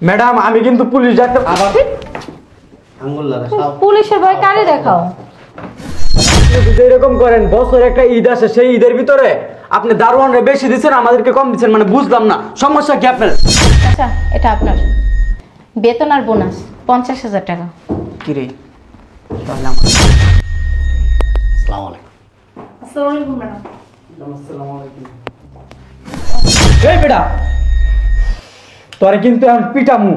Madam আমি কিন্তু police doctor আঙ্গুল লাগা সব পুলিশের ভয় কারে দেখাও? যদি এরকম করেন বছর একটা ঈদ আসে সেই ঈদের ভিতরে আপনি দারোয়ানরে বেশি দিচ্ছেন আমাদেরকে কম দিচ্ছেন মানে বুঝলাম না সমস্যা কি আপনার? আচ্ছা এটা আপনার বেতন আর বোনাস 50,000 টাকা। কি রে তাহলে আমার আসসালামু আলাইকুম। আসসালামু আলাইকুম ম্যাডাম। আসসালামু আলাইকুম। এই বেটা তোরে কিন্তু এখন পিটামু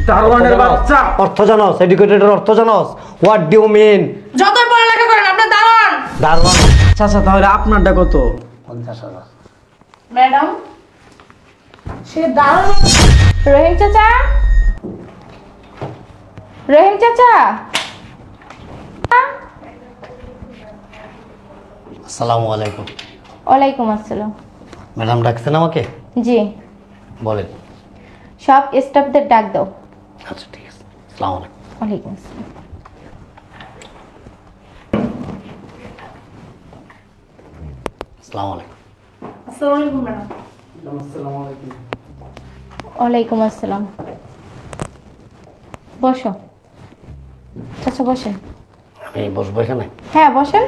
দারোয়ানের বাচ্চা। অর্থ জানোস, এডুকেটেডের অর্থ জানোস? What do you mean? যতই পড়ালেখা করেন আপনার দারোয়ান। দারোয়ান আচ্ছা তাহলে আপনারটা কত? 50,000। ম্যাডাম সে দারোয়ান। রহিম চাচা, রহিম চাচা। আসসালামু আলাইকুম। ওয়ালাইকুম আসসালাম। ম্যাডাম ডাকছেন আমাকে? জি বলেন। সব স্টাফদের ডাক দাও। আচ্ছা ঠিক আছে। আসসালামু আলাইকুম। ওয়ালাইকুম আসসালাম। আসসালামু আলাইকুম। আসসালামু আলাইকুম ম্যাডাম। আসসালামু আলাইকুম। ওয়ালাইকুম আসসালাম। বসো চাচা, বসেন। আমি বসবো এখানে? হ্যাঁ বসেন।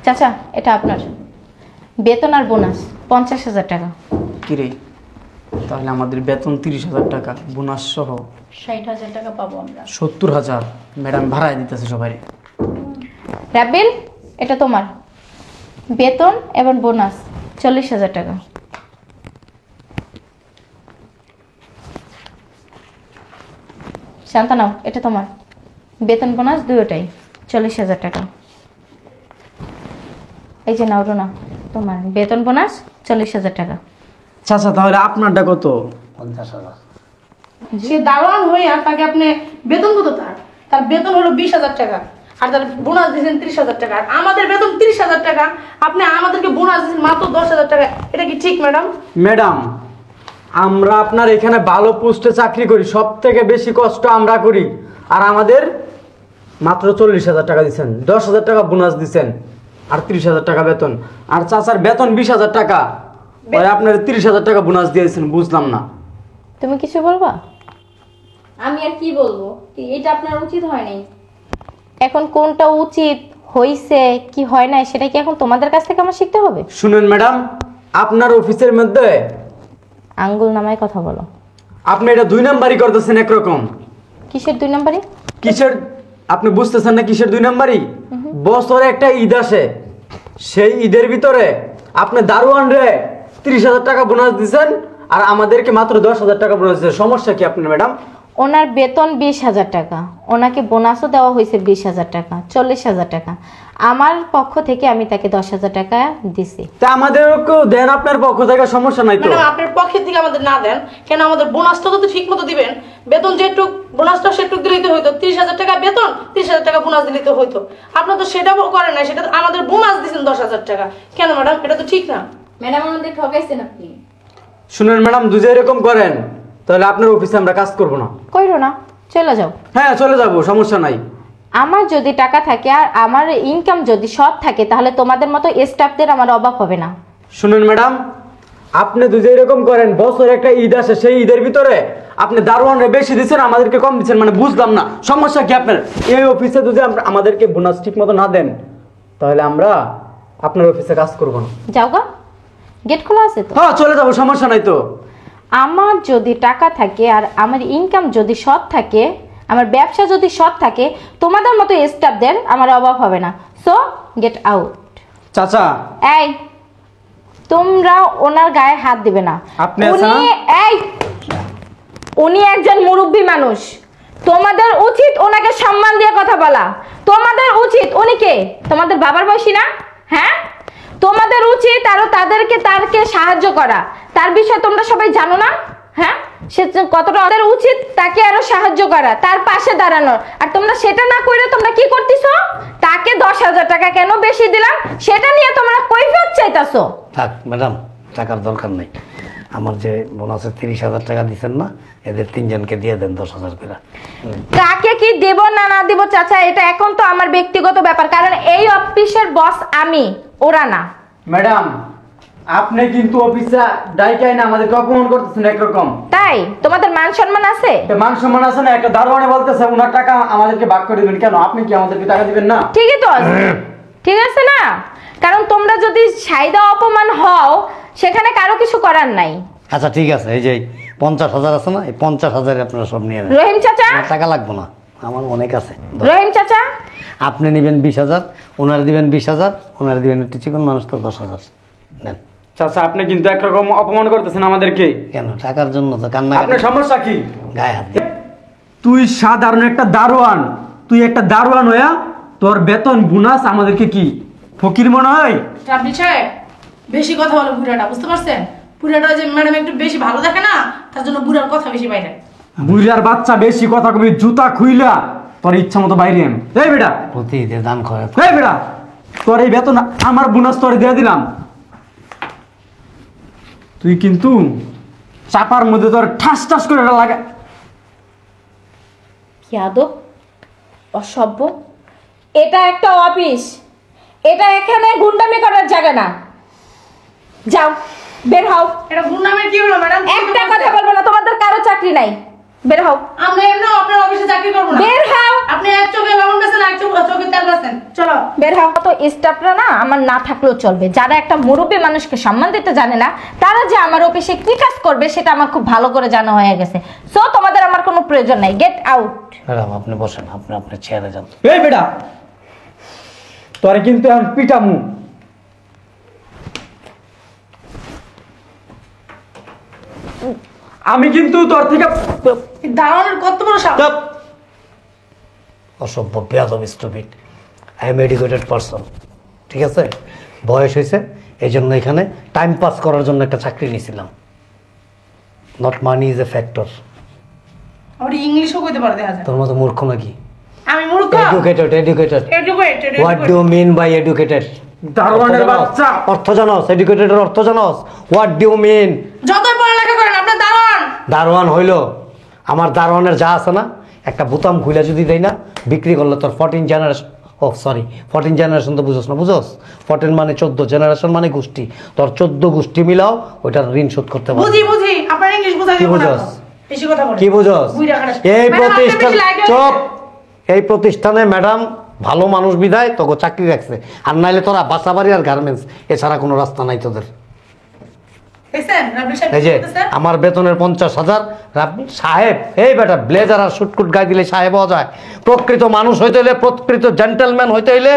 চাচা এটা আপনার বেতন আর বোনাস 50,000 টাকা। কি রে তাহলে আমাদের বেতন 30,000 টাকা বোনাস সহ 60,000 টাকা পাবো আমরা। 70,000 ম্যাডাম ভাড়ায় দিতেছে সবাই। রাব্বিল এটা তোমার বেতন এবং বোনাস 40,000 টাকা। শান্তানাও এটা তোমার বেতন বোনাস দুটোটাই 40,000 টাকা। এই যে নাও রুনা তোমার বেতন বোনাস 40,000 টাকা। চাচা তাহলে আপনারটা কত? 50,000। সে দারোয়ান হয়ে আর তাকে আপনি বেতন কত? তার বেতন হলো 20,000 টাকা আর তার বোনাস দিয়েছেন 30,000 টাকা। আর আমাদের বেতন 30,000 টাকা, আপনি আমাদেরকে বোনাস দিয়েছেন মাত্র 10,000 টাকা। এটা কি ঠিক ম্যাডাম? ম্যাডাম আমরা আপনার এখানে ভালো পোস্টে চাকরি করি, সব থেকে বেশি কষ্ট আমরা করি আর আমাদের মাত্র 40,000 টাকা দিচ্ছেন, 10,000 টাকা বোনাস দিচ্ছেন আর 30,000 টাকা বেতন। আর চাচার বেতন 20,000 টাকা, ওই আপনার 30,000 টাকা বোনাস দিয়েছেন, বুঝলাম না। তুমি কিছু বলবা? আমি আর কি বলবো, এটা আপনার উচিত হয় নাই। এখন কোনটা উচিত হইছে কি হয় নাই সেটা কি এখন তোমাদের কাছ থেকে আমার শিখতে হবে? শুনুন ম্যাডাম, আপনার অফিসের মধ্যে আঙ্গুল নামায় কথা বলো। আপনি এটা 2 নাম্বারই করতেছেন একরকম। কিসের 2 নাম্বারে? কিসের আপনি বুঝতেছেন না কিসের 2 নাম্বারই? বছরে একটা ঈদ আসে, সেই ঈদের ভিতরে আপনি দারোয়ান রে 30,000 টাকা বোনাস দিচ্ছেন আর আমাদেরকে মাত্র 10,000 টাকা বোনাস দিচ্ছেন। সমস্যা কি আপনার ম্যাডাম? ওনার বেতন 20,000 টাকা, ওনাকে বোনাসও দেওয়া হয়েছে 20,000 টাকা, 40,000 টাকা। আমার পক্ষ থেকে আমি তাকে 10,000 টাকা দিছি। তা আমাদেরকেও দেন আপনার পক্ষ থেকে, সমস্যা নাই তো। ম্যাডাম আপনার পক্ষের থেকে আমাদের না দেন কেন? আমাদের বোনাসটা তো ঠিক মতো দিবেন। বেতন যেটুক বোনাসটা সেটুক দিলেই তো হইতো। 30,000 টাকা বেতন, 30,000 টাকা বোনাস দিলেই তো হইতো। আপনার তো সেটাও করেন না, সেটা আমাদের বোনাস দিয়েছেন 10,000 টাকা। কেন ম্যাডাম? এটা তো ঠিক না। ম্যাডাম আমাদের ঠকাইছেন আপনি। শুনুন ম্যাডাম, যদি এরকম করেন তাহলে আপনার অফিসে আমরা কাজ করব না। কইরো না, চলে যাও। হ্যাঁ চলে যাব, সমস্যা নাই। আমার যদি টাকা থাকে আর আমার ইনকাম যদি সৎ থাকে তাহলে তোমাদের মতো স্টাফদের আমার অভাব হবে না। শুনুন ম্যাডাম, আপনি যদি এরকম করেন বছর একটা ঈদ আসে সেই ঈদের ভিতরে আপনি দারোয়ানরে বেশি দিচ্ছেন আমাদেরকে কম দিচ্ছেন মানে বুঝলাম না সমস্যা কি আপনার? এই অফিসে যদি আমাদেরকে বোনাস ঠিক মতো না দেন তাহলে আমরা আপনার অফিসে কাজ করব না। যাও গা, গেট খোলা আছে তো। হ্যাঁ চলে যাবো, সমস্যা নাই তো। আমার যদি টাকা থাকে আর আমার ইনকাম যদি সৎ থাকে, আমার ব্যবসা যদি সৎ থাকে, তোমাদের মতো স্টাফদের আমার অভাব হবে না। So get out. চাচা এই তোমরা ওনার গায়ে হাত দিবে না। আপনি আছেন না? এই উনি একজন মুরব্বী মানুষ, তোমাদের উচিত ওনাকে সম্মান দিয়ে কথা বলা। তোমাদের উচিত, উনি কে? তোমাদের বাবার বয়সী না? হ্যাঁ, তোমাদের উচিত আরো তাকে সাহায্য করা। তার বিষয়ে তোমরা সবাই জানো না? হ্যাঁ, সে কতটা ওদের উচিত তাকে আরো সাহায্য করা, তার পাশে দাঁড়ানোর। আর তোমরা সেটা না করে তোমরা কি করতেছো? তাকে 10,000 টাকা কেন বেশি দিলাম সেটা নিয়ে তোমরা কৈফিয়ত চাইতাছো। থাক ম্যাডাম, টাকার দরকার নেই। আমার যে বোনাসের 30,000 টাকা দিচ্ছেন না, এদের 3 জনকে দিয়ে দেন 10,000 করে। কাকে কি দেব না না দেব চাচা, এটা এখন তো আমার ব্যক্তিগত ব্যাপার, কারণ এই অফিসের বস আমি, ওরা না। ম্যাডাম, আপনি কিন্তু অফিসে ডাইকাই না আমাদেরকে অপমান করতেছেন একরকম। তাই তোমাদের মান সম্মান আছে? একটা মান সম্মান আছে না? একটা দারোয়ানে বলতেছে ওনার টাকা আমাদেরকে ভাগ করে দিবেন, কেন আপনি কি আমাদেরকে টাকা দিবেন না? ঠিকই তো আছে, ঠিক আছে না? কারণ তোমরা যদি সাইদা অপমান হও সেখানে কারো কিছু করার নাই। আচ্ছা ঠিক আছে, এই যে 50,000 আছে না, এই 50,000 আপনারা সব নিয়ে নেন। রহিম চাচা, আমার টাকা লাগবে না, আমার অনেক আছে। রহিম চাচা, আপনি নেবেন 20,000, ওনারা দিবেন 20,000, ওনারা দিবেন একটু চিকন মানুষ তো 10,000 নেন। চাচা আপনি কিন্তু একরকম অপমান করতেছেন আমাদেরকে। কেন? টাকার জন্য তো কান্না আপনার সমস্যা কি? গায়ে হাত দিয়ে। তুই সাধারণ একটা দারোয়ান, তুই একটা দারোয়ান হইয়া তোর বেতন বোনাস আমাদেরকে কি ফকির মনে হয়? রাব্বি সাহেব, বেশি কথা বলে বুড়াটা, বুঝতে পারছেন? বুড়াটা যে ম্যাডাম একটু বেশি ভালো দেখে না, তার জন্য বুড়ার কথা বেশি বাইরে। বুড়ার বাচ্চা বেশি কথা কবি, জুতা খুইলা তোর ইচ্ছা মতো বাইরে আন। এই বেটা, প্রতি ঈদে দান করে। এই বেটা, তোর এই বেতন আমার বোনাস তোর দিয়ে দিলাম, তুই কিন্তু চাপার মধ্যে তোর ঠাস ঠাস করে এটা লাগা। ইয়াদব, অসভ্য, এটা একটা অফিস, এটা এখানে গুন্ডামি করার জায়গা না। যাও, বের হও। এটা গুন্ডামের কি হলো ম্যাডাম? একটা কথা বলবো না, তোমাদের কারো চাকরি নাই, বের হও। আমরা এমনিও আপনার অফিসে চাকরি করবো না। বের হও, আপনি এক চোখে লবণ বেছেন, এক চোখে তেল বেছেন। চলো বের হও। তো স্টাফরা না আমার না থাকলেও চলবে, যারা একটা মুরব্বী মানুষকে সম্মান দিতে জানে না, তারা যে আমার অফিসে কি কাজ করবে সেটা আমার খুব ভালো করে জানা হয়ে গেছে। সো তোমাদের আমার কোনো প্রয়োজন নাই, গেট আউট। ম্যাডাম আপনি বসেন, আপনি আপনার চেয়ারে যান। এই বেটা, তোরে কিন্তু এখন পিটামু। আমি কিন্তু তোর থেকে দারোয়ানের কত বড় সাহস! চাপ। অসভ্য, বেয়াদব, stupid. I am educated person, ঠিক আছে? বয়স হয়েছে, এই জন্য এখানে টাইম পাস করার জন্য একটা চাকরি নিয়েছিলাম। Not money is a factor. আমার ইংলিশও কইতে পারে দেখা যায়। তোর মতো মূর্খ নাকি? আমি মূর্খ? Educated, educated. Educated. What do you mean by educated? দারোয়ানের বাচ্চা। অর্থ জানোস? এডুকেটেডের অর্থ জানোস? What do you mean? যতই পড়ালেখা করেন আপনার দারোয়ান। দারোয়ান হইল আমার দারোয়ানের যা আছে না, একটা বোতাম খুলে যদি দেয় না, বিক্রি করলে তোর 14 জেনারেশন, ও সরি 14 জেনারেশন তো বুঝোস না, বুঝোস? 14 মানে 14, জেনারেশন মানে গোষ্ঠী, তোর 14 গোষ্ঠী মিলাও ওইটার ঋণ শোধ করতে পারবে। বুঝি বুঝি, আপনার ইংলিশ বোঝা কি যাবে না। বুঝোস? বেশি কথা বলেন। কি বুঝোস? বুইড়া খারাপ। এই ম্যাডাম, আপনি প্রতিষ্ঠান, বেশি লাইট চুপ, হয়েছে। এই প্রতিষ্ঠানে ম্যাডাম ভালো মানুষ বিদায় তোকে চাকরি রাখছে, আর নাইলে তোরা বাসাবাড়ি আর গার্মেন্টস এছাড়া কোনো রাস্তা নাই তোদের। দেখছেন রাব্বি সাহেব এই যে কি বলতেছে? আমার বেতনের 50,000, রাব্বি সাহেব, এই বেটা ব্লেজার আর শুটকুট গায়ে দিলে সাহেব হওয়া যায়? প্রকৃত মানুষ হইতে হইলে, প্রকৃত জেন্টেলম্যান হইতে হইলে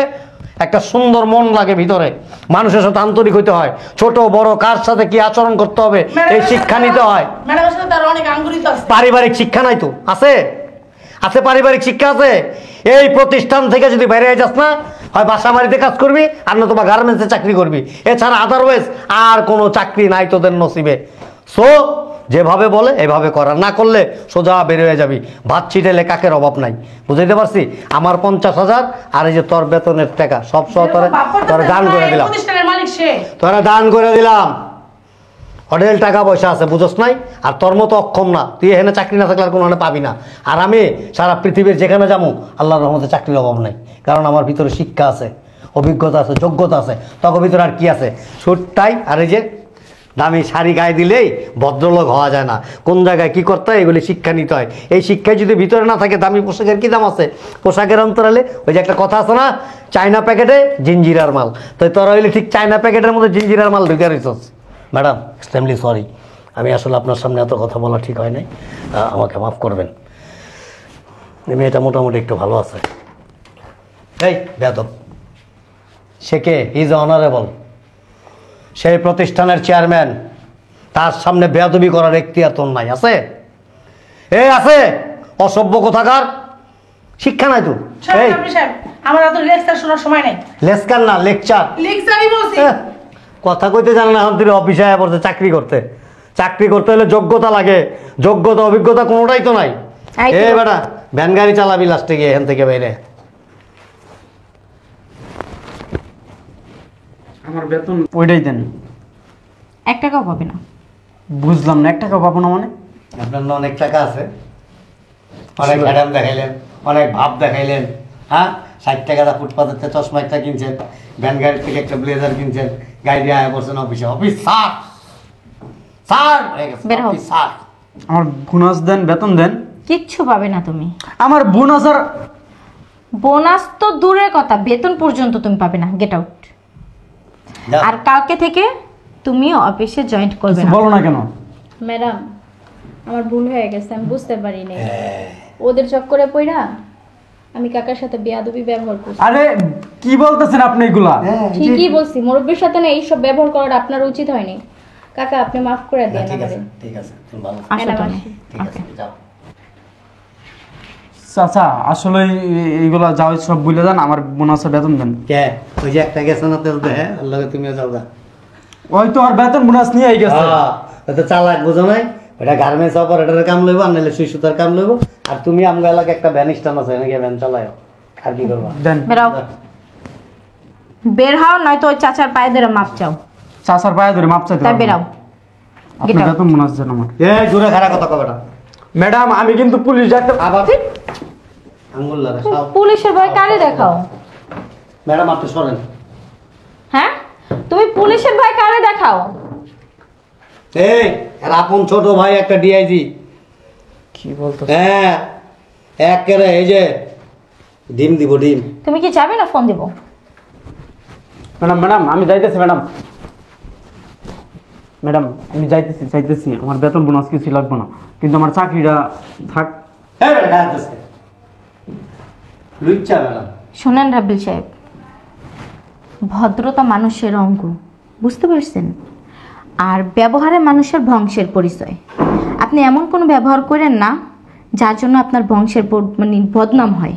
একটা সুন্দর মন লাগে ভিতরে, মানুষের সাথে আন্তরিক হইতে হয়, ছোট বড় কার সাথে কি আচরণ করতে হবে এই শিক্ষা নিতে হয়। ম্যাডামের সাথে তার অনেক আঙ্গুরিত আছে। পারিবারিক শিক্ষা নাই তো? আছে, আছে, পারিবারিক শিক্ষা আছে। এই প্রতিষ্ঠান থেকে যদি বাইরে যাস না, হয় বাসা বাড়িতে কাজ করবি আর না তোমার গার্মেন্টসে চাকরি করবি, এছাড়া আদারওয়াইজ আর কোনো চাকরি নাই তোদের নসিবে। সো যেভাবে বলে এভাবে করা, না করলে সোজা বের হয়ে যাবি। ভাত ছিটাইলে কাকের অভাব নাই, বুঝাইতে পারছি? আমার 50,000 আর এই যে তোর বেতনের টাকা সব সহ তোরা দান করে দিলাম, প্রতিষ্ঠানের মালিক সে। তোরা দান করে দিলাম। হোটেল টাকা পয়সা আছে, বুঝোস নাই? আর তোর মতো অক্ষম না, তুই এখানে চাকরি না থাকলে আর কোনো পাবি না। আর আমি সারা পৃথিবীর যেখানে যাবো আল্লাহর রহমতে চাকরির অভাব নাই, কারণ আমার ভিতরে শিক্ষা আছে, অভিজ্ঞতা আছে, যোগ্যতা আছে। তখন ভিতরে আর কি আছে? সুটটাই আর এই যে দামি শাড়ি গায়ে দিলেই ভদ্রলোক হওয়া যায় না। কোন জায়গায় কি করতে হয় এগুলি শিক্ষা নিতে হয়। এই শিক্ষায় যদি ভিতরে না থাকে, দামি পোশাকের কি দাম আছে? পোশাকের অন্তরালে ওই যে একটা কথা আছে না, চায়না প্যাকেটে জিঞ্জিরার মাল, তো তোরা হইলে ঠিক চায়না প্যাকেটের মধ্যে জিঞ্জিরার মাল ঢুকে রয়েছস। ম্যাডাম এক্সট্রিমলি সরি, আমি আসলে আপনার সামনে এত কথা বলা ঠিক হয় নাই, আমাকে মাফ করবেন। মেয়েটা মোটামুটি একটু ভালো আছে। এই বেয়াদব, সে কে? ইজ অনারেবল, সেই প্রতিষ্ঠানের চেয়ারম্যান, তার সামনে বেয়াদবি করার এখতিয়ার তোর নাই? আছে? এই আছে? অসভ্য কোথাকার, শিক্ষা নাই তো? এই রাব্বি সাহেব, আমার এত লেকচার শোনার সময় নাই। লেসকার না লেকচার, লেকচারই বলছি। কথা কইতে জানে না, এখন তুই অফিসে আয়া পড়ছে চাকরি করতে। চাকরি করতে হলে যোগ্যতা লাগে, যোগ্যতা অভিজ্ঞতা কোনোটাই তো নাই। এ বেটা ভ্যান গাড়ি চালাবি লাস্টে গিয়ে এখান থেকে বাইরে। আমার বেতন ওইটাই দেন। 1 টাকাও পাবে না। বুঝলাম না, 1 টাকা পাবো না মানে? আপনার না অনেক টাকা আছে, অনেক ম্যাডাম দেখাইলেন, অনেক ভাব দেখাইলেন, হ্যাঁ 60 টাকা দা ফুটপাতের থেকে চশমা একটা কিনছেন, ভ্যান গাড়ির থেকে একটা ব্লেজার কিনছেন, গাড়ি দিয়ে আয়া পড়ছেন অফিসে, অফিস স্যার স্যার হয়ে গেছে, বের হও। Office sir. আমার বোনাস দেন, বেতন দেন। কিচ্ছু পাবে না তুমি। আমার বোনাস আর বোনাস তো দূরের কথা, বেতন পর্যন্ত তুমি পাবে না। Get out. যাও। আর কালকে থেকে তুমি অফিসে জয়েন করবে না। বলো না কেন? ম্যাডাম আমার ভুল হয়ে গেছে, আমি বুঝতে পারিনি। ওদের চক্করে পইরা আমি কাকার সাথে বেয়াদবি ব্যবহার করছি। আরে কি বলতেছেন আপনি এগুলা? হ্যাঁ, ঠিকই বলছি, মুরব্বীর সাথে না এইসব ব্যবহার করাটা আপনার উচিত হয়নি। কাকা আপনি মাফ করে দেন ঠিক আছে, আমারে। ঠিক আছে, তুমি ভালো, আসো ম্যাডাম তুমি। আসি। ঠিক আছে, যাও। চাচা আসলে এইগুলা যাও, সব ভুলে যান, আমার বোনাসের বেতন দেন। কে ওই যে একটা গেছে না তেল দেয়, ওর লগে তুমিও যাও গা। ওই তো আর বেতন বোনাস নিয়ে গেছে। হ্যাঁ, ওই তো চালাক বুঝো নাই, ওটা গার্মেন্টস অপারেটরের কাম লইব, আর নাহলে সুই সুতার কাম লইব, আর তুমি আমগো এলাকায় একটা ভ্যান স্ট্যান্ড আছে, নাকি ভ্যান চালায়, আর কি করবা? দেন। বেরাও, বের হও, নয়তো ওই চাচার পায়ে ধরে মাপ চাও। চাচার পায়ে ধরে মাপ চাইতে তাই পারবো না। বেরাও। আপনি Get out. বেতন বোনাস দেন আমার। এই দূরে খারাপ কথা কবেটা, ম্যাডাম আমি কিন্তু পুলিশ ডাক্তার। আবার আঙ্গুল লাগা সব। পুলিশের ভয় কারে দেখাও? ম্যাডাম আপনি সরেন। হ্যাঁ, তুমি পুলিশের ভয় কারে দেখাও? এই এর আপন ছোট ভাই একটা ডিআইজি। কি বলতো? হ্যাঁ একেবারে এই যে ডিম দিব, ডিম। তুমি কি যাবে না ফোন দিব? ম্যাডাম ম্যাডাম আমি যাইতেছি ম্যাডাম। ম্যাডাম আমি যাইতেছি, আমার বেতন বোনাস কিছু লাগবে না, কিন্তু আমার চাকরিটা থাক। হ্যাঁ ম্যাডাম ডাকতেছে লুচ্চা ম্যাডাম। শোনেন রাবিল সাহেব, ভদ্রতা মানুষের অঙ্গ, বুঝতে পারছেন? আর ব্যবহারে মানুষের বংশের পরিচয়। আপনি এমন কোনো ব্যবহার করেন না যার জন্য আপনার বংশের মানে বদনাম হয়,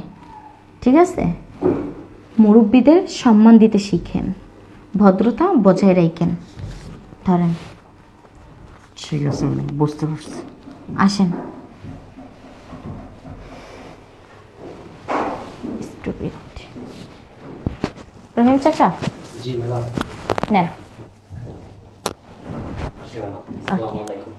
ঠিক আছে? মুরব্বীদের সম্মান দিতে শিখেন, ভদ্রতা বজায় রাখেন। ধরেন, ঠিক আছে ম্যাডাম, বুঝতে পারছি। আসেন। Stupid. রহিম চাচা জি ম্যাডাম। নেন। আসি ম্যাডাম। আসসালামু আলাইকুম।